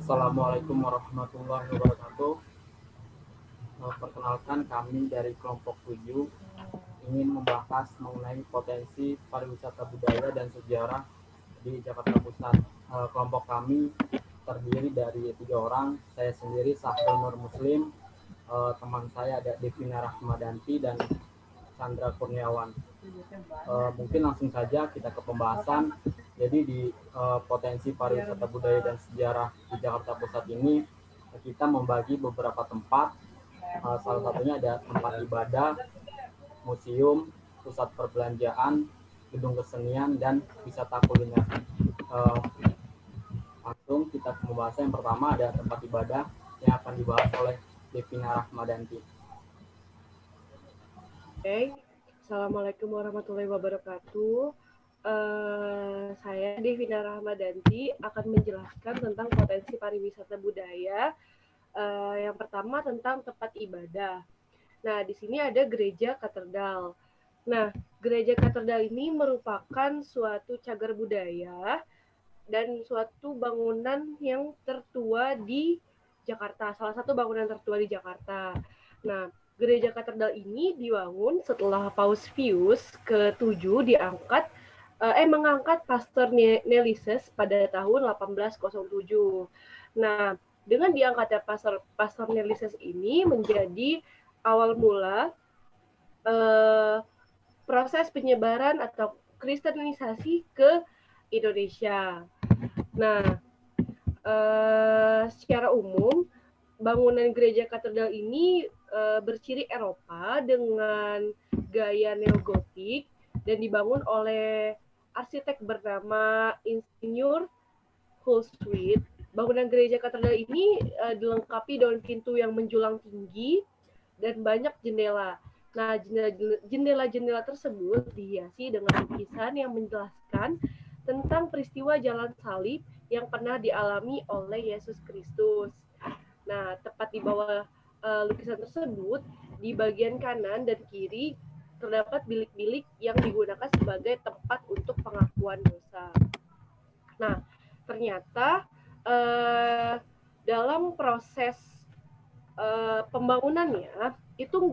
Assalamualaikum warahmatullahi wabarakatuh. Perkenalkan kami dari kelompok 7 ingin membahas mengenai potensi pariwisata budaya dan sejarah di Jakarta Pusat. Kelompok kami terdiri dari 3 orang, saya sendiri Sahrul Nur Muslim, teman saya ada Devina Rahmadanti dan Chandra Kurniawan. Mungkin langsung saja kita ke pembahasan. Jadi di potensi pariwisata budaya dan sejarah di Jakarta Pusat ini kita membagi beberapa tempat. Salah satunya ada tempat ibadah, museum, pusat perbelanjaan, gedung kesenian, dan wisata kuliner. Langsung kita ke pembahasan. Yang pertama ada tempat ibadah yang akan dibahas oleh Devina Rahmadanti. Oke, Assalamualaikum warahmatullahi wabarakatuh. Saya Devina Rahmadanti akan menjelaskan tentang potensi pariwisata budaya. Yang pertama tentang tempat ibadah. Nah, di sini ada gereja katedral. Nah, gereja katedral ini merupakan suatu cagar budaya dan suatu bangunan yang tertua di Jakarta, salah satu bangunan tertua di Jakarta. Nah, gereja katedral ini dibangun setelah Paus Pius ke-7 mengangkat Pastor Nellises pada tahun 1807. Nah, dengan diangkatnya Pastor Nellises ini menjadi awal mula proses penyebaran atau kristenisasi ke Indonesia. Nah, secara umum bangunan gereja katedral ini berciri Eropa dengan gaya neogotik dan dibangun oleh arsitek bernama Insinyur Hulswit. Bangunan gereja katedral ini dilengkapi dengan pintu yang menjulang tinggi dan banyak jendela. Nah, jendela-jendela tersebut dihiasi dengan lukisan yang menjelaskan tentang peristiwa jalan salib yang pernah dialami oleh Yesus Kristus. Nah, tepat di bawah lukisan tersebut, di bagian kanan dan kiri terdapat bilik-bilik yang digunakan sebagai tempat untuk pengakuan dosa. Nah, ternyata dalam proses pembangunannya itu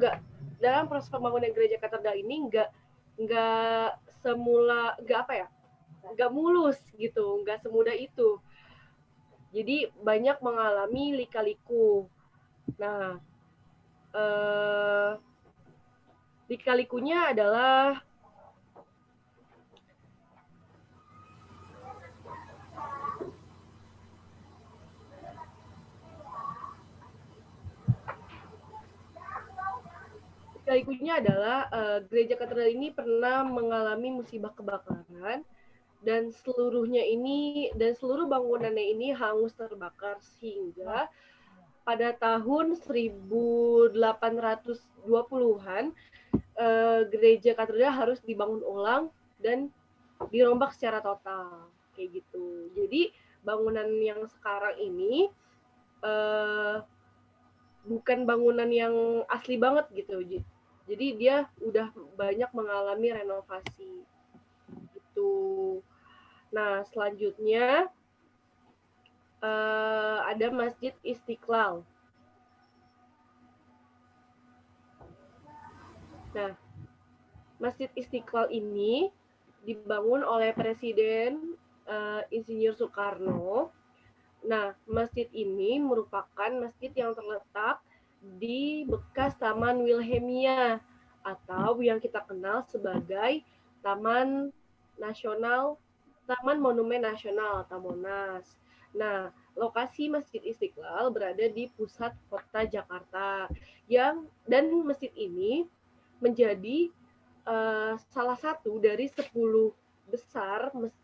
dalam proses pembangunan gereja katedral ini nggak mulus gitu, nggak semudah itu. Jadi banyak mengalami lika-liku. Nah, lika-likunya adalah gereja katedral ini pernah mengalami musibah kebakaran dan seluruh bangunannya ini hangus terbakar sehingga pada tahun 1820-an gereja katedral harus dibangun ulang dan dirombak secara total kayak gitu. Jadi bangunan yang sekarang ini bukan bangunan yang asli banget gitu. Jadi dia udah banyak mengalami renovasi gitu. Nah, selanjutnya ada Masjid Istiqlal. Nah, Masjid Istiqlal ini dibangun oleh Presiden Insinyur Soekarno. Nah, masjid ini merupakan masjid yang terletak di bekas Taman Wilhelmia atau yang kita kenal sebagai Taman Monumen Nasional atau Monas. Nah, lokasi Masjid Istiqlal berada di pusat kota Jakarta dan masjid ini menjadi salah satu dari 10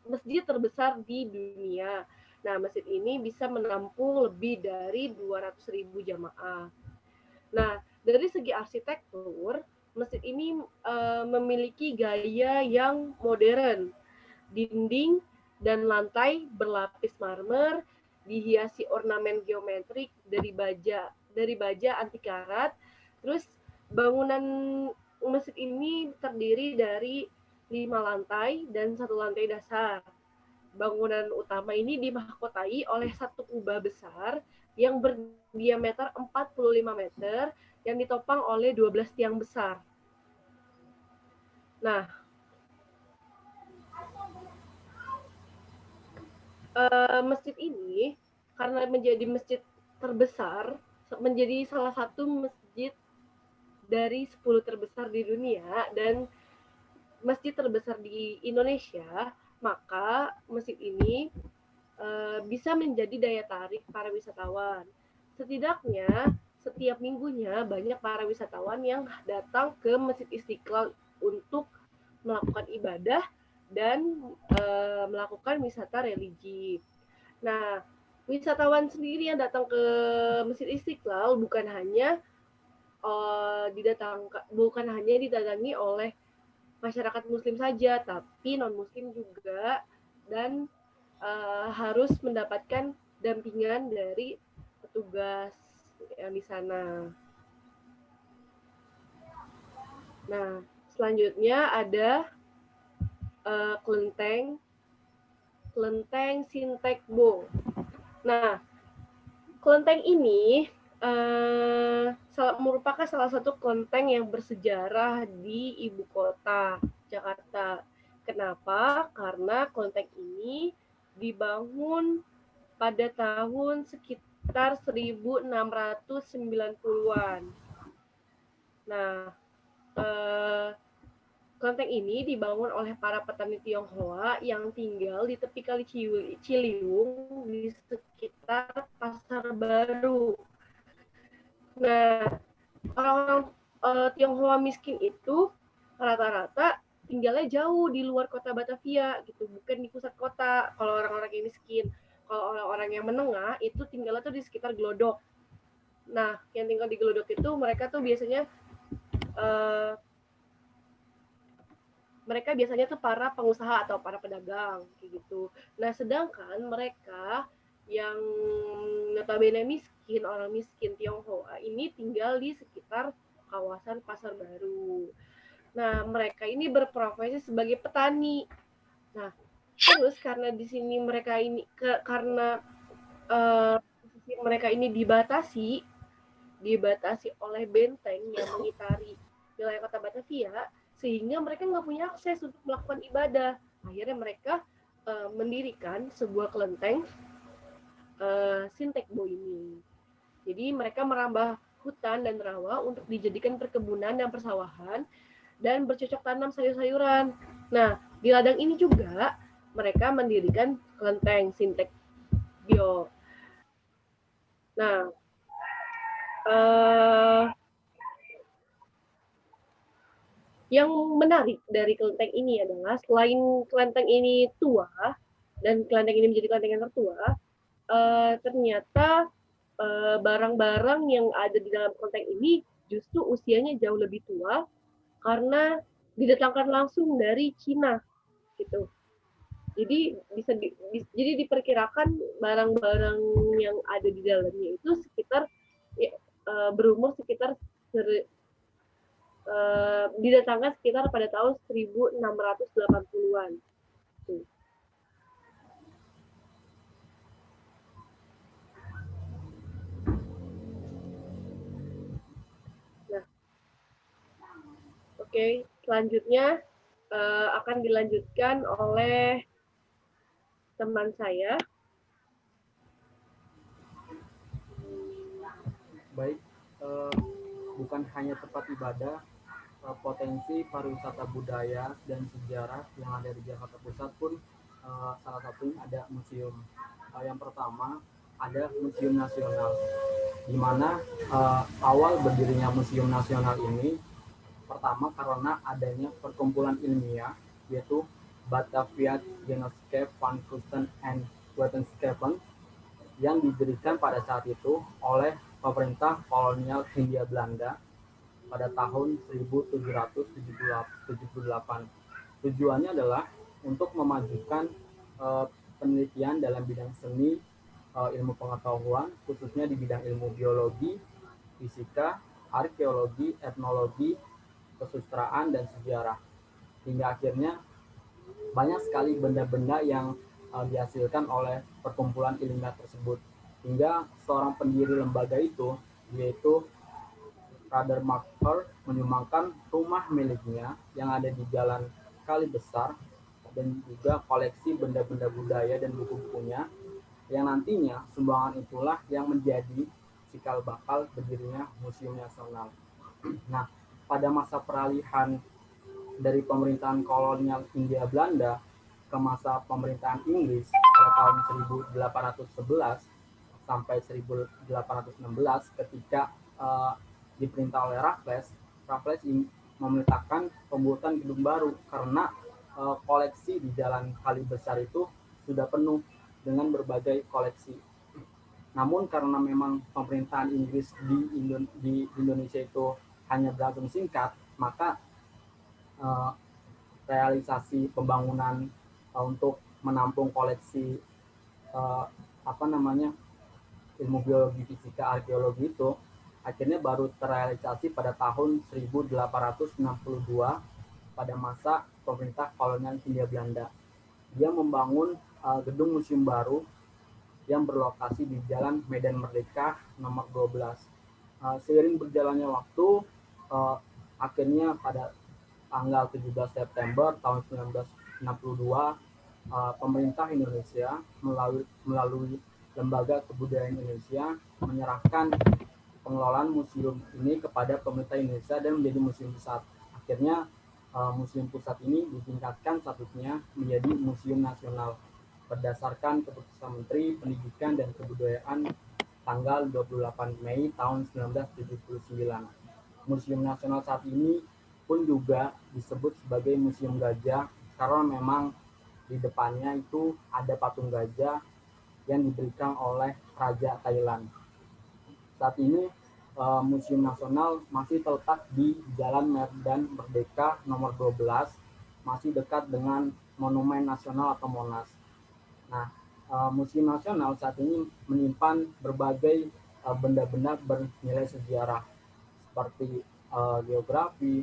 masjid terbesar di dunia. Nah, masjid ini bisa menampung lebih dari 200.000 jamaah. Nah, dari segi arsitektur, masjid ini memiliki gaya yang modern. Dinding dan lantai berlapis marmer, dihiasi ornamen geometrik dari baja anti karat. Terus bangunan masjid ini terdiri dari 5 lantai dan 1 lantai dasar. bangunan utama ini dimahkotai oleh satu kubah besar yang berdiameter 45 meter yang ditopang oleh 12 tiang besar. Nah, masjid ini karena menjadi masjid terbesar, menjadi salah satu masjid dari 10 terbesar di dunia dan masjid terbesar di Indonesia, maka masjid ini bisa menjadi daya tarik para wisatawan. Setidaknya setiap minggunya banyak para wisatawan yang datang ke Masjid Istiqlal untuk melakukan ibadah dan melakukan wisata religi. Nah, wisatawan sendiri yang datang ke Masjid Istiqlal bukan hanya didatangi oleh masyarakat Muslim saja, tapi non Muslim juga, dan harus mendapatkan dampingan dari petugas yang di sana. Nah, selanjutnya ada kelenteng Sintekbo. Nah, kelenteng ini merupakan salah satu kelenteng yang bersejarah di ibu kota Jakarta. Kenapa? Karena kelenteng ini dibangun pada tahun sekitar 1690-an. Nah, kelenteng ini dibangun oleh para petani Tionghoa yang tinggal di tepi Kali Ciliwung di sekitar Pasar Baru. Nah, orang-orang Tionghoa miskin itu rata-rata tinggalnya jauh di luar kota Batavia gitu, bukan di pusat kota. Kalau orang-orang yang miskin, kalau orang-orang yang menengah itu tinggalnya tuh di sekitar Glodok. Nah, yang tinggal di Glodok itu mereka tuh biasanya tuh para pengusaha atau para pedagang kayak gitu. Nah, sedangkan mereka yang notabene miskin, orang miskin Tionghoa ini tinggal di sekitar kawasan Pasar Baru. Nah, mereka ini berprofesi sebagai petani. Nah, terus karena di sini mereka ini karena mereka ini dibatasi oleh benteng yang mengitari wilayah kota Batavia, sehingga mereka nggak punya akses untuk melakukan ibadah. Akhirnya mereka mendirikan sebuah kelenteng Sintekbo ini. Jadi mereka merambah hutan dan rawa untuk dijadikan perkebunan dan persawahan dan bercocok tanam sayur-sayuran. Nah, di ladang ini juga mereka mendirikan kelenteng Sintekbo. Nah, yang menarik dari kelenteng ini adalah selain kelenteng ini tua dan kelenteng ini menjadi kelenteng yang tertua, ternyata barang-barang yang ada di dalam kelenteng ini justru usianya jauh lebih tua karena didatangkan langsung dari Cina gitu. Jadi jadi diperkirakan barang-barang yang ada di dalamnya itu sekitar berumur sekitar didatangkan sekitar pada tahun 1680-an. Nah, oke, selanjutnya akan dilanjutkan oleh teman saya. Baik, bukan hanya tempat ibadah, potensi pariwisata budaya dan sejarah yang ada di Jakarta Pusat pun salah satunya ada museum. Yang pertama ada Museum Nasional, di mana awal berdirinya Museum Nasional ini pertama karena adanya perkumpulan ilmiah yaitu Batavia Genootschap van Kunsten en Wetenschappen yang didirikan pada saat itu oleh pemerintah kolonial Hindia Belanda pada tahun 1778. Tujuannya adalah untuk memajukan penelitian dalam bidang seni, ilmu pengetahuan, khususnya di bidang ilmu biologi, fisika, arkeologi, etnologi, kesusastraan, dan sejarah. Hingga akhirnya banyak sekali benda-benda yang dihasilkan oleh perkumpulan ilmiah tersebut. Hingga seorang pendiri lembaga itu, yaitu Rader Marker, menyumbangkan rumah miliknya yang ada di Jalan Kali Besar dan juga koleksi benda-benda budaya dan buku-bukunya, yang nantinya sumbangan itulah yang menjadi cikal bakal berdirinya Museum Nasional. Nah, pada masa peralihan dari pemerintahan kolonial Hindia Belanda ke masa pemerintahan Inggris pada tahun 1811 sampai 1816, ketika diperintah oleh Raffles, memerintahkan pembuatan gedung baru karena koleksi di Jalan Kali Besar itu sudah penuh dengan berbagai koleksi. Namun karena memang pemerintahan Inggris di Indonesia itu hanya berlangsung singkat, maka realisasi pembangunan untuk menampung koleksi uh, ilmu biologi, fisika, arkeologi itu akhirnya baru terrealisasi pada tahun 1862 pada masa pemerintah kolonial Hindia Belanda. Dia membangun gedung museum baru yang berlokasi di Jalan Medan Merdeka nomor 12. Seiring berjalannya waktu, akhirnya pada tanggal 17 September tahun 1962, pemerintah Indonesia melalui Lembaga Kebudayaan Indonesia menyerahkan pengelolaan museum ini kepada pemerintah Indonesia dan menjadi museum pusat. Akhirnya museum pusat ini ditingkatkan statusnya menjadi museum nasional berdasarkan keputusan Menteri Pendidikan dan Kebudayaan tanggal 28 Mei tahun 1979. Museum nasional saat ini pun juga disebut sebagai Museum Gajah karena memang di depannya itu ada patung gajah yang diberikan oleh Raja Thailand. Saat ini Museum Nasional masih terletak di Jalan Medan Merdeka nomor 12, masih dekat dengan Monumen Nasional atau Monas. Nah, Museum Nasional saat ini menyimpan berbagai benda-benda bernilai sejarah seperti geografi,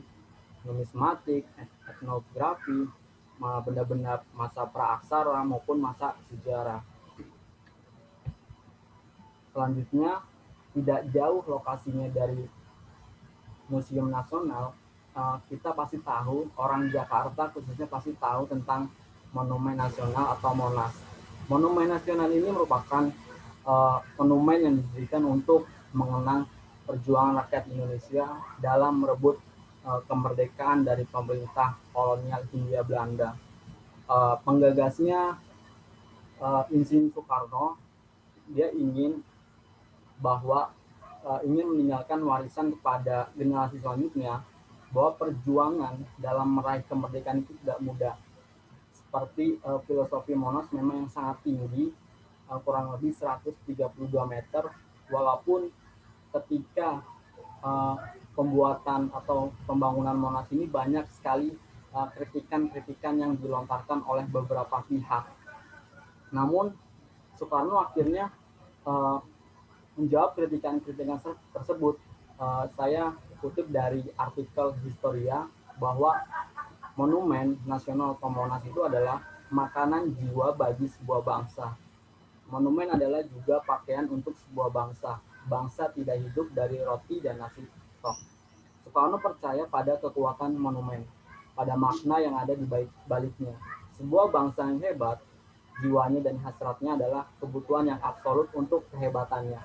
numismatik, etnografi, benda-benda masa praaksara maupun masa sejarah. Selanjutnya, tidak jauh lokasinya dari Museum Nasional, kita pasti tahu, orang Jakarta khususnya pasti tahu tentang Monumen Nasional atau Monas. Monumen Nasional ini merupakan monumen yang didirikan untuk mengenang perjuangan rakyat Indonesia dalam merebut kemerdekaan dari pemerintah kolonial Hindia Belanda. Penggagasnya Insinyur Soekarno, dia ingin meninggalkan warisan kepada generasi selanjutnya bahwa perjuangan dalam meraih kemerdekaan itu tidak mudah. Seperti filosofi Monas memang yang sangat tinggi, kurang lebih 132 meter, walaupun ketika pembuatan atau pembangunan Monas ini banyak sekali kritikan-kritikan yang dilontarkan oleh beberapa pihak. Namun Soekarno akhirnya menjawab kritikan-kritikan tersebut. Saya kutip dari artikel Historia bahwa Monumen Nasional atau Monas itu adalah makanan jiwa bagi sebuah bangsa. Monumen adalah juga pakaian untuk sebuah bangsa. Bangsa tidak hidup dari roti dan nasi tok. Soekarno percaya pada kekuatan monumen, pada makna yang ada di baliknya. Sebuah bangsa yang hebat, jiwanya dan hasratnya adalah kebutuhan yang absolut untuk kehebatannya.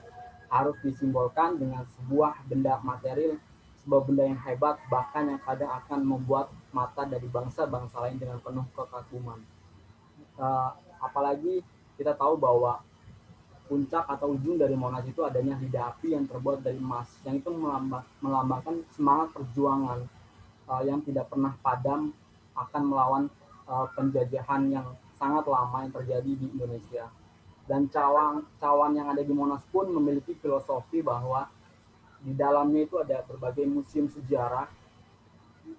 Harus disimbolkan dengan sebuah benda material, sebuah benda yang hebat, bahkan yang kadang akan membuat mata dari bangsa-bangsa lain dengan penuh kekaguman. Apalagi kita tahu bahwa puncak atau ujung dari Monas itu adanya lidah api yang terbuat dari emas, yang itu melambangkan semangat perjuangan yang tidak pernah padam akan melawan penjajahan yang sangat lama yang terjadi di Indonesia. Dan cawan yang ada di Monas pun memiliki filosofi bahwa di dalamnya itu ada berbagai museum sejarah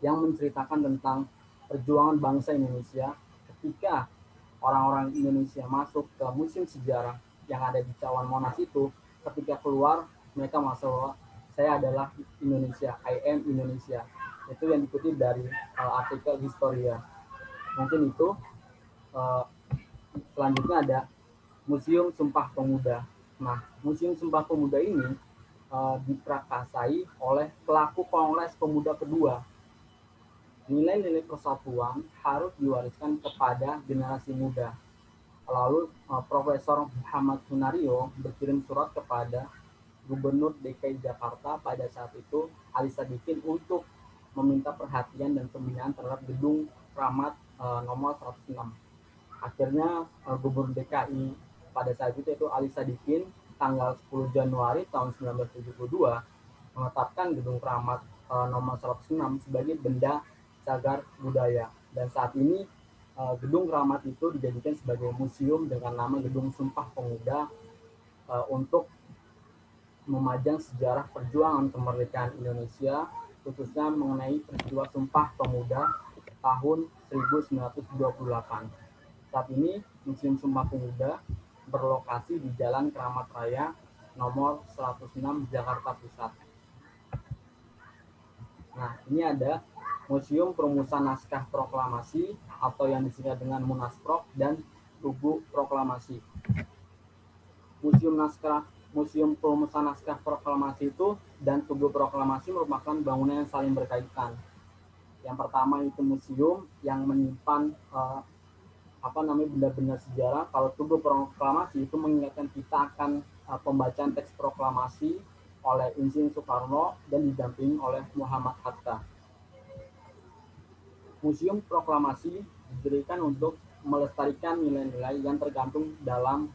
yang menceritakan tentang perjuangan bangsa Indonesia. Ketika orang-orang Indonesia masuk ke museum sejarah yang ada di Cawan Monas itu, ketika keluar mereka merasa bahwa saya adalah Indonesia, I am Indonesia. Itu yang dikutip dari artikel Historia. Mungkin itu Selanjutnya ada Museum Sumpah Pemuda. Nah, Museum Sumpah Pemuda ini diprakasai oleh pelaku Kongres Pemuda kedua. Nilai-nilai persatuan harus diwariskan kepada generasi muda. Lalu Profesor Muhammad Hunario berkirim surat kepada Gubernur DKI Jakarta pada saat itu, Ali Sadikin, untuk meminta perhatian dan pembinaan terhadap gedung Kramat nomor 106. Akhirnya Gubernur DKI pada saat itu yaitu Ali Sadikin tanggal 10 Januari tahun 1972 menetapkan gedung Kramat nomor 106 sebagai benda cagar budaya, dan saat ini gedung Kramat itu dijadikan sebagai museum dengan nama Gedung Sumpah Pemuda untuk memajang sejarah perjuangan kemerdekaan Indonesia, khususnya mengenai peristiwa Sumpah Pemuda tahun 1928. Saat ini Museum Sumpah Pemuda berlokasi di Jalan Kramat Raya nomor 106 Jakarta Pusat. Nah, ini ada Museum Perumusan Naskah Proklamasi atau yang disingkat dengan Munasprok dan Tugu Proklamasi. Museum Perumusan Naskah Proklamasi itu dan Tugu Proklamasi merupakan bangunan yang saling berkaitan. Yang pertama itu museum yang menyimpan benda-benda sejarah. Kalau Tugu Proklamasi itu mengingatkan kita akan pembacaan teks proklamasi oleh Insinyur Soekarno dan didampingi oleh Muhammad Hatta. Museum Proklamasi didirikan untuk melestarikan nilai-nilai yang tergantung dalam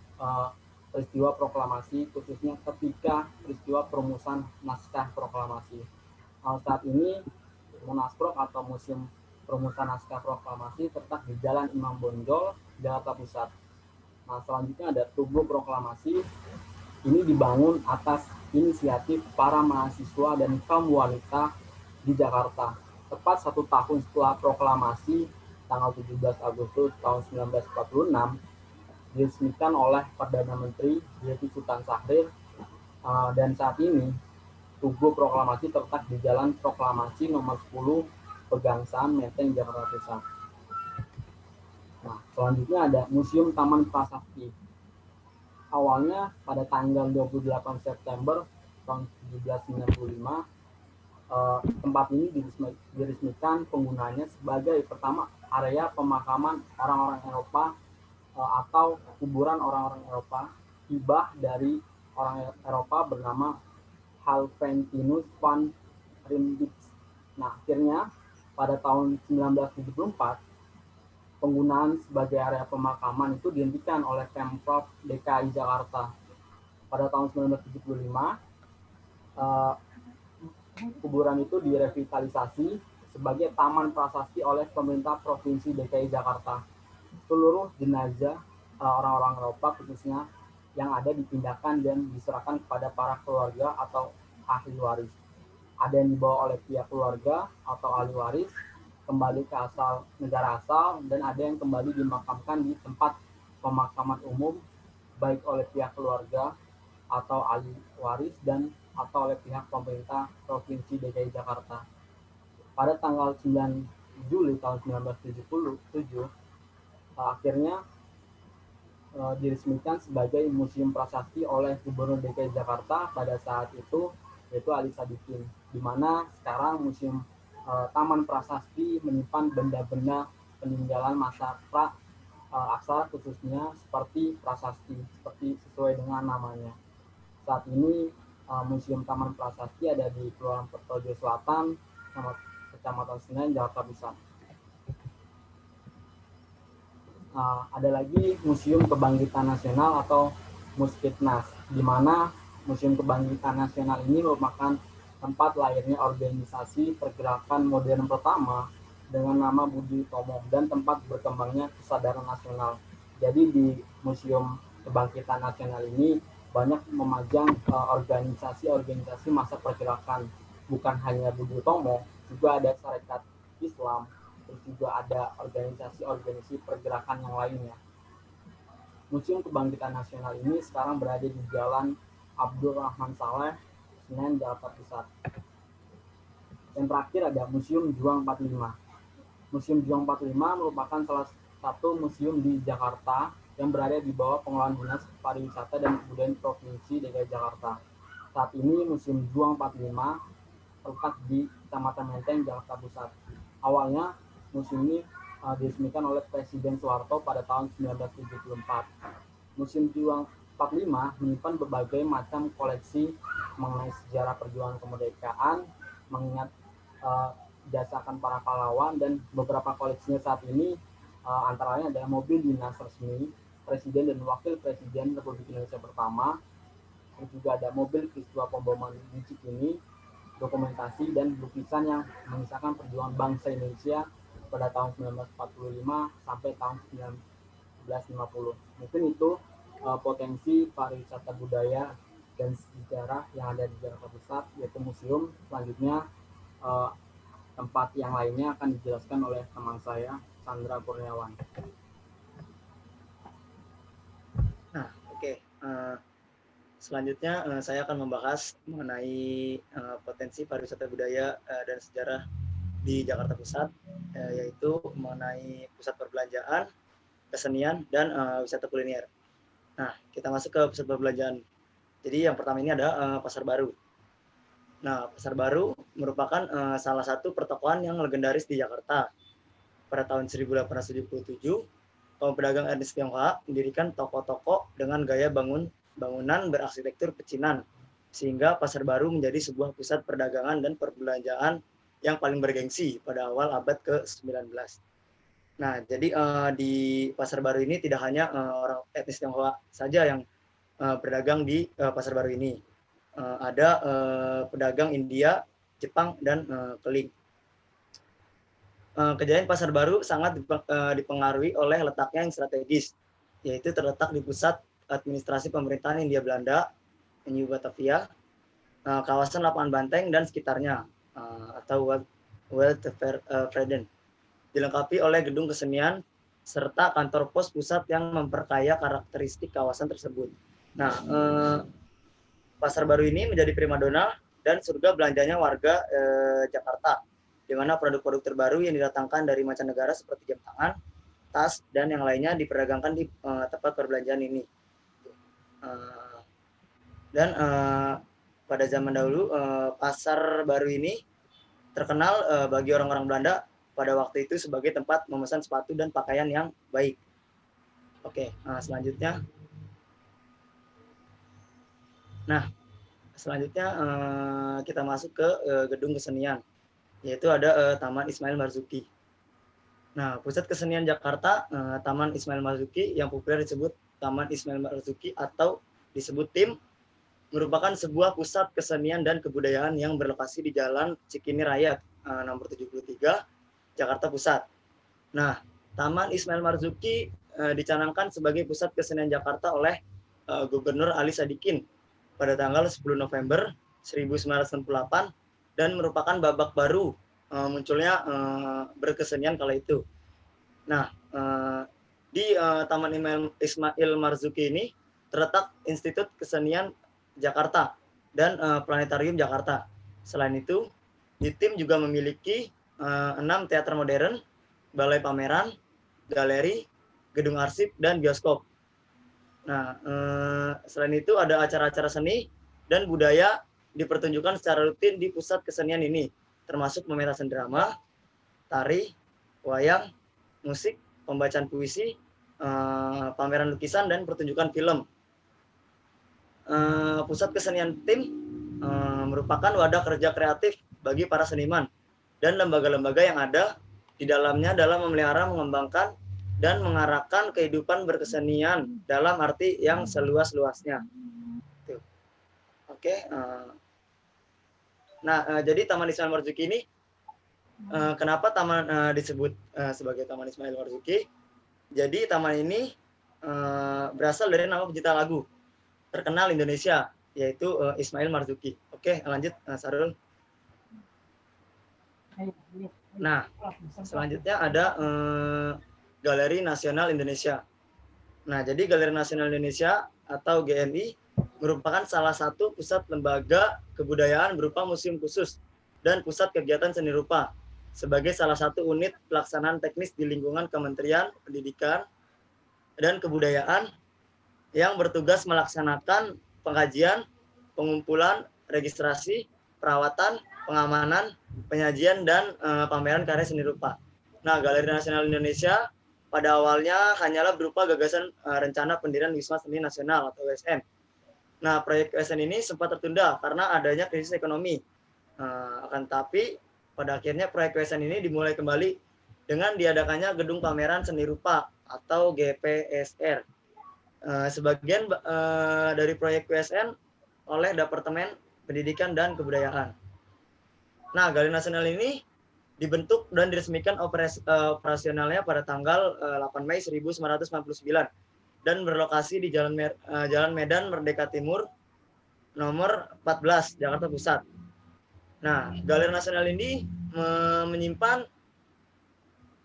peristiwa proklamasi, khususnya ketika peristiwa perumusan naskah proklamasi. Saat ini Munasprok atau Museum Perumusan Naskah Proklamasi terletak di Jalan Imam Bonjol, Jakarta Pusat. Nah, selanjutnya ada Tugu Proklamasi. Ini dibangun atas inisiatif para mahasiswa dan kaum wanita di Jakarta. Tepat 1 tahun setelah proklamasi tanggal 17 Agustus tahun 1946 diresmikan oleh Perdana Menteri Yeti Sultan Syahrir, dan saat ini Tugu Proklamasi terletak di Jalan Proklamasi nomor 10 Pegangsaan Menteng, Jakarta Pusat. Nah, selanjutnya ada Museum Taman Prasasti. Awalnya pada tanggal 28 September tahun 1795, tempat ini diresmikan penggunaannya sebagai pertama area pemakaman orang-orang Eropa atau kuburan orang-orang Eropa, hibah dari orang Eropa bernama Alventinus van Riebeeck. Nah, akhirnya pada tahun 1974 penggunaan sebagai area pemakaman itu dihentikan oleh Pemprov DKI Jakarta. Pada tahun 1975 kuburan itu direvitalisasi sebagai taman prasasti oleh pemerintah Provinsi DKI Jakarta. Seluruh jenazah orang-orang Eropa khususnya yang ada dipindahkan dan diserahkan kepada para keluarga atau ahli waris. Ada yang dibawa oleh pihak keluarga atau ahli waris kembali ke negara asal, dan ada yang kembali dimakamkan di tempat pemakaman umum baik oleh pihak keluarga atau ahli waris dan atau oleh pihak pemerintah Provinsi DKI Jakarta. Pada tanggal 9 Juli tahun 1977 akhirnya diresmikan sebagai Museum Prasasti oleh Gubernur DKI Jakarta pada saat itu, yaitu Ali Sadikin, di mana sekarang Museum Taman Prasasti menyimpan benda-benda peninggalan masa aksara khususnya seperti prasasti, seperti sesuai dengan namanya. Saat ini Museum Taman Prasasti ada di Kelurahan Pertojo Selatan, Kecamatan Senen, Jakarta Pusat. Ada lagi Museum Kebangkitan Nasional atau Muskitnas, di mana Museum Kebangkitan Nasional ini merupakan tempat lahirnya organisasi pergerakan modern pertama dengan nama Budi Utomo dan tempat berkembangnya kesadaran nasional. Jadi di Museum Kebangkitan Nasional ini banyak memajang organisasi-organisasi masa pergerakan, bukan hanya Budi Utomo, juga ada Sarekat Islam, terus juga ada organisasi-organisasi pergerakan yang lainnya. Museum Kebangkitan Nasional ini sekarang berada di Jalan Abdul Rahman Saleh, Senen, Jakarta Pusat. Yang terakhir ada Museum Juang 45. Museum Juang 45 merupakan salah satu museum di Jakarta yang berada di bawah pengelolaan Dinas Pariwisata dan Kebudayaan Provinsi DKI Jakarta. Saat ini Museum Juang 45 terletak di Kecamatan Menteng, Jakarta Pusat. Awalnya museum ini diresmikan oleh Presiden Soeharto pada tahun 1974. Museum Juang 45 menyimpan berbagai macam koleksi mengenai sejarah perjuangan kemerdekaan, mengingat jasakan para pahlawan, dan beberapa koleksinya saat ini antara lain adalah mobil dinas resmi Presiden dan Wakil Presiden Republik Indonesia pertama, terus juga ada mobil peristiwa pemboman di Cikini, dokumentasi dan lukisan yang mengisahkan perjuangan bangsa Indonesia pada tahun 1945 sampai tahun 1950. Mungkin itu potensi pariwisata budaya dan sejarah yang ada di Jakarta Pusat, yaitu museum. Selanjutnya tempat yang lainnya akan dijelaskan oleh teman saya, Sandra Kurniawan. Nah, oke. Selanjutnya saya akan membahas mengenai potensi pariwisata budaya dan sejarah di Jakarta Pusat, yaitu mengenai pusat perbelanjaan, kesenian, dan wisata kuliner. Nah, kita masuk ke pusat perbelanjaan. Jadi yang pertama ini ada Pasar Baru. Nah, Pasar Baru merupakan salah satu pertokoan yang legendaris di Jakarta. Pada tahun 1877, kaum pedagang etnis Tionghoa mendirikan toko-toko dengan gaya bangunan berarsitektur pecinan, sehingga Pasar Baru menjadi sebuah pusat perdagangan dan perbelanjaan yang paling bergengsi pada awal abad ke-19. Nah, jadi di Pasar Baru ini tidak hanya orang etnis Tionghoa saja yang berdagang di Pasar Baru ini. Ada pedagang India, Jepang, dan Keling. Kejadian Pasar Baru sangat dipengaruhi oleh letaknya yang strategis, yaitu terletak di pusat administrasi pemerintahan Hindia Belanda, New Batavia, kawasan Lapangan Banteng dan sekitarnya, atau Wildevreden, dilengkapi oleh gedung kesenian serta kantor pos pusat yang memperkaya karakteristik kawasan tersebut. Nah, Pasar Baru ini menjadi primadona dan surga belanjanya warga Jakarta, di mana produk-produk terbaru yang didatangkan dari mancanegara seperti jam tangan, tas, dan yang lainnya diperdagangkan di tempat perbelanjaan ini. Dan pada zaman dahulu Pasar Baru ini terkenal bagi orang-orang Belanda pada waktu itu sebagai tempat memesan sepatu dan pakaian yang baik. Oke, selanjutnya. Nah, selanjutnya kita masuk ke gedung kesenian, yaitu ada Taman Ismail Marzuki. Nah, pusat kesenian Jakarta, Taman Ismail Marzuki yang populer disebut Taman Ismail Marzuki atau disebut TIM, merupakan sebuah pusat kesenian dan kebudayaan yang berlokasi di Jalan Cikini Raya nomor 73, Jakarta Pusat. Nah, Taman Ismail Marzuki dicanangkan sebagai pusat kesenian Jakarta oleh Gubernur Ali Sadikin pada tanggal 10 November 1968 dan merupakan babak baru munculnya berkesenian kala itu. Nah, di Taman Ismail Marzuki ini terletak Institut Kesenian Jakarta dan Planetarium Jakarta. Selain itu, di TIM juga memiliki 6 teater modern, balai pameran, galeri, gedung arsip, dan bioskop. Nah, selain itu ada acara-acara seni dan budaya dipertunjukkan secara rutin di pusat kesenian ini, termasuk pementasan drama, tari, wayang, musik, pembacaan puisi, pameran lukisan, dan pertunjukan film. Pusat kesenian TIM merupakan wadah kerja kreatif bagi para seniman dan lembaga-lembaga yang ada di dalamnya dalam memelihara, mengembangkan, dan mengarahkan kehidupan berkesenian dalam arti yang seluas-luasnya. Oke. Nah, jadi Taman Ismail Marzuki ini, kenapa taman disebut sebagai Taman Ismail Marzuki? Jadi taman ini berasal dari nama pencipta lagu terkenal Indonesia, yaitu Ismail Marzuki. Oke, lanjut Sarul. Nah, selanjutnya ada Galeri Nasional Indonesia. Nah, jadi Galeri Nasional Indonesia atau GNI merupakan salah satu pusat lembaga kebudayaan berupa museum khusus dan pusat kegiatan seni rupa sebagai salah satu unit pelaksanaan teknis di lingkungan Kementerian Pendidikan, dan Kebudayaan yang bertugas melaksanakan pengkajian, pengumpulan, registrasi, perawatan, pengamanan, penyajian, dan pameran karya seni rupa. Nah, Galeri Nasional Indonesia pada awalnya hanyalah berupa gagasan rencana pendirian Wisma Seni Nasional atau WSN. Nah, proyek WSN ini sempat tertunda karena adanya krisis ekonomi. Akan tapi pada akhirnya proyek WSN ini dimulai kembali dengan diadakannya Gedung Pameran Seni Rupa atau GPSR. Sebagian dari proyek WSN oleh Departemen Pendidikan dan Kebudayaan. Nah, Galeri Nasional ini dibentuk dan diresmikan operasionalnya pada tanggal 8 Mei 1999 dan berlokasi di Jalan Medan Merdeka Timur nomor 14 Jakarta Pusat. Nah, Galeri Nasional ini menyimpan,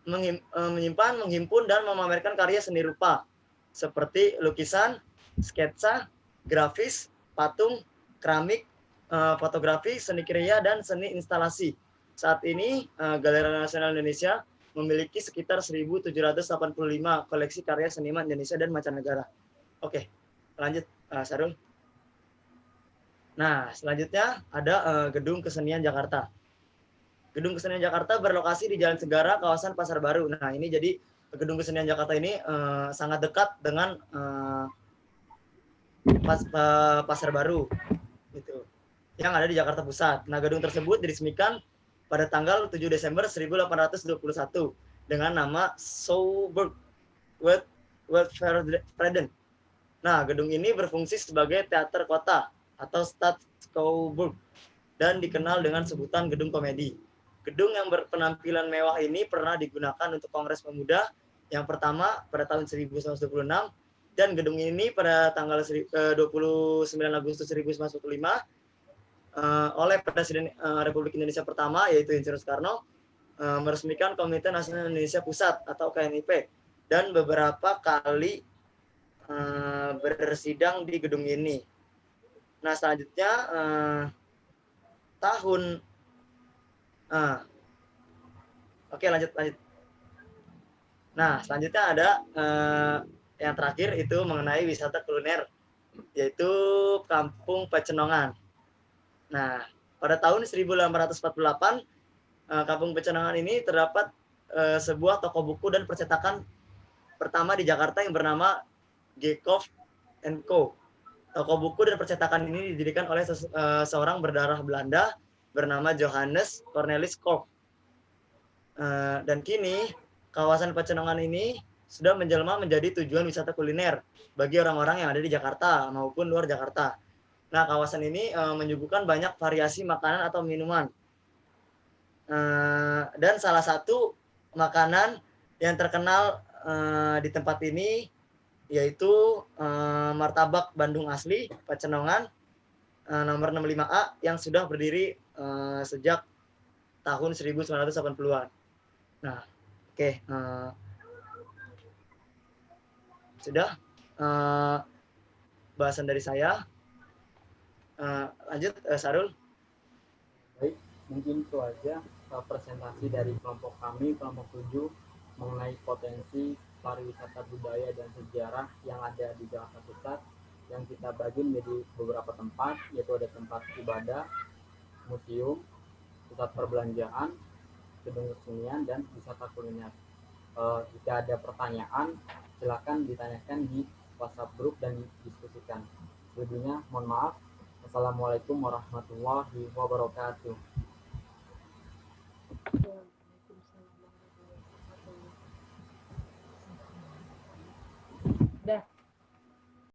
menghimpun dan memamerkan karya seni rupa seperti lukisan, sketsa, grafis, patung, keramik, fotografi, seni kriya, dan seni instalasi. Saat ini Galeri Nasional Indonesia memiliki sekitar 1.785 koleksi karya seniman Indonesia dan mancanegara. Oke, lanjut Sarul. Nah, selanjutnya ada Gedung Kesenian Jakarta. Gedung Kesenian Jakarta berlokasi di Jalan Segara, kawasan Pasar Baru. Nah, ini jadi Gedung Kesenian Jakarta ini sangat dekat dengan Pasar Baru, gitu, yang ada di Jakarta Pusat. Nah, gedung tersebut diresmikan pada tanggal 7 Desember 1821 dengan nama Schouwburg Wildevreden. Nah, gedung ini berfungsi sebagai teater kota atau Stad Schouwburg dan dikenal dengan sebutan Gedung Komedi. Gedung yang berpenampilan mewah ini pernah digunakan untuk Kongres Pemuda yang pertama pada tahun 1926 dan gedung ini pada tanggal 29 Agustus 1945 oleh Presiden Republik Indonesia pertama yaitu Insinyur Soekarno meresmikan Komite Nasional Indonesia Pusat atau KNIP dan beberapa kali bersidang di gedung ini. Nah, selanjutnya Oke, lanjut. Nah, selanjutnya ada yang terakhir itu mengenai wisata kuliner, yaitu Kampung Pecenongan. Nah, pada tahun 1848, Kampung Pecenongan ini terdapat sebuah toko buku dan percetakan pertama di Jakarta yang bernama Gekhof & Co. Toko buku dan percetakan ini didirikan oleh seorang berdarah Belanda bernama Johannes Cornelis Kolk. Dan kini kawasan Pecenongan ini sudah menjelma menjadi tujuan wisata kuliner bagi orang-orang yang ada di Jakarta maupun luar Jakarta. Nah, kawasan ini menyuguhkan banyak variasi makanan atau minuman. Dan salah satu makanan yang terkenal di tempat ini yaitu martabak Bandung asli Pecenongan nomor 65A yang sudah berdiri sejak tahun 1980-an. Nah, oke. Sudah bahasan dari saya. Lanjut, Sarul. Baik, mungkin itu aja presentasi dari kelompok kami, kelompok 7, mengenai potensi pariwisata budaya dan sejarah yang ada di Jakarta Pusat, yang kita bagi menjadi beberapa tempat, yaitu ada tempat ibadah, museum, pusat perbelanjaan, gedung kesenian, dan wisata kuliner. Jika ada pertanyaan, silakan ditanyakan di WhatsApp grup dan didiskusikan. Sebelumnya, mohon maaf. Assalamualaikum warahmatullahi wabarakatuh.